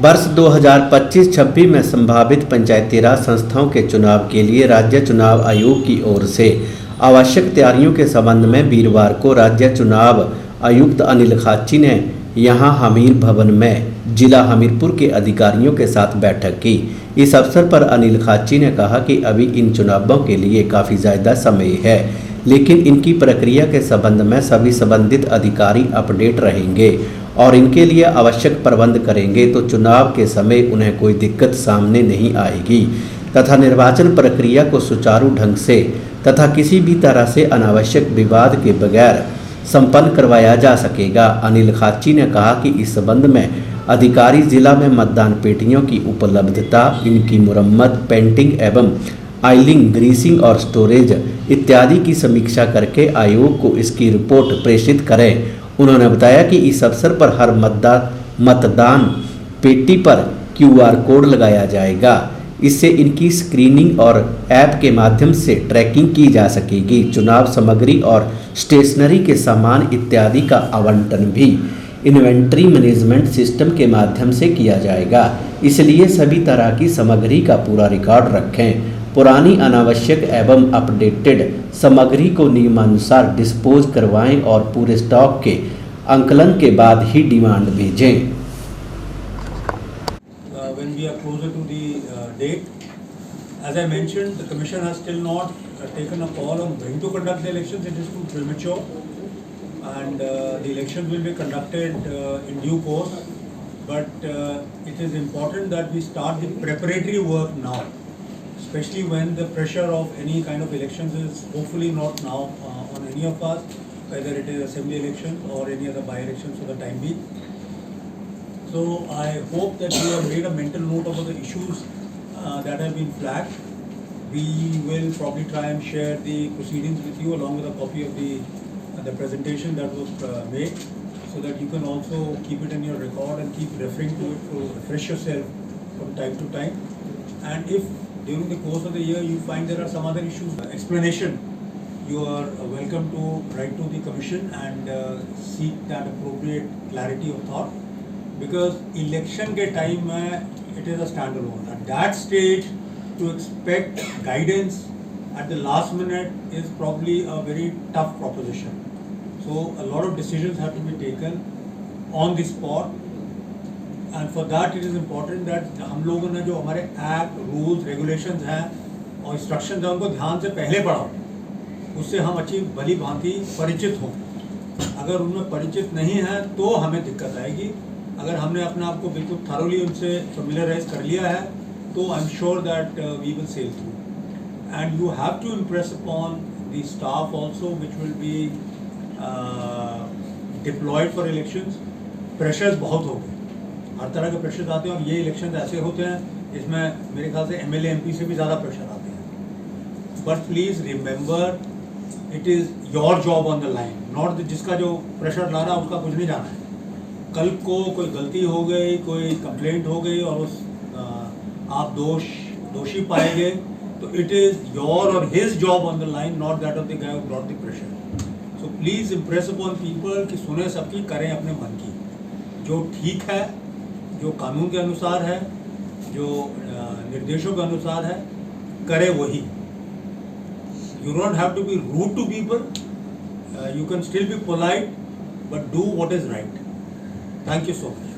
वर्ष 2025-26 में संभावित पंचायती राज संस्थाओं के चुनाव के लिए राज्य चुनाव आयोग की ओर से आवश्यक तैयारियों के संबंध में वीरवार को राज्य चुनाव आयुक्त अनिल खाची ने यहां हमीर भवन में जिला हमीरपुर के अधिकारियों के साथ बैठक की। इस अवसर पर अनिल खाची ने कहा कि अभी इन चुनावों के लिए काफ़ी ज़्यादा समय है, लेकिन इनकी प्रक्रिया के संबंध में सभी संबंधित अधिकारी अपडेट रहेंगे और इनके लिए आवश्यक प्रबंध करेंगे तो चुनाव के समय उन्हें कोई दिक्कत सामने नहीं आएगी तथा निर्वाचन प्रक्रिया को सुचारू ढंग से तथा किसी भी तरह से अनावश्यक विवाद के बगैर संपन्न करवाया जा सकेगा। अनिल खाची ने कहा कि इस संबंध में अधिकारी जिला में मतदान पेटियों की उपलब्धता, इनकी मुरम्मत, पेंटिंग एवं आइलिंग, ग्रीसिंग और स्टोरेज इत्यादि की समीक्षा करके आयोग को इसकी रिपोर्ट प्रेषित करें। उन्होंने बताया कि इस अवसर पर हर मतदान पेटी पर QR कोड लगाया जाएगा। इससे इनकी स्क्रीनिंग और ऐप के माध्यम से ट्रैकिंग की जा सकेगी। चुनाव सामग्री और स्टेशनरी के सामान इत्यादि का आवंटन भी इन्वेंट्री मैनेजमेंट सिस्टम के माध्यम से किया जाएगा, इसलिए सभी तरह की सामग्री का पूरा रिकॉर्ड रखें। पुरानी, अनावश्यक एवं अपडेटेड सामग्री को नियमानुसार डिस्पोज करवाएं और पूरे स्टॉक के आंकलन के बाद ही डिमांड भेजें। When we are closer to the date, as I mentioned, the Commission has still not taken a call on when to conduct the elections. It is too premature, and the elections will be conducted in due course. But it is important that we start the preparatory work now, especially when the pressure of any kind of elections is hopefully not now on any of us, whether it is assembly elections or any other by-elections for the time being. So I hope that you have made a mental note of the issues that have been flagged. We will probably try and share the proceedings with you along with a copy of the presentation that was made, so that you can also keep it in your record and keep referring to it to refresh yourself from time to time. And if during the course of the year you find there are some other issues, explanation, you are welcome to write to the Commission and seek that appropriate clarity of thought. Because election के time में it is a standalone. At that stage, to expect guidance at the last minute is probably a very tough proposition. So a lot of decisions have to be taken on the spot, and for that it is important that हम लोगों ने जो हमारे act, rules, regulations हैं और instructions हैं उनको ध्यान से पहले पढ़ो, उससे हम अच्छी भली भांति परिचित हों। अगर उनमें परिचित नहीं है तो हमें दिक्कत आएगी। अगर हमने अपने आप को बिल्कुल थरोली उनसे फेमिलियराइज कर लिया है तो I am sure that we will sail through. And you have to impress upon the staff also which will be deployed for elections. Pressures बहुत हो गए, हर तरह के प्रेशर्स आते हैं और ये इलेक्शन ऐसे होते हैं इसमें मेरे ख्याल से MLA MP से भी ज़्यादा प्रेशर आते हैं। But please remember, it is your job on the line, not जिसका जो प्रेशर ला रहा है उसका कुछ नहीं जाना है। कल को कोई गलती हो गई, कोई कंप्लेंट हो गई और उस आप दोषी पाए गए तो इट इज़ योर और his job on the line, not that of the guy who brought the pressure. So please impress upon people कि सुने सबकी, करें अपने मन की, जो ठीक है, जो कानून के अनुसार है, जो निर्देशों के अनुसार है, करें वही। You don't have to be rude to people, you can still be polite, but do what is right. Thank you so much.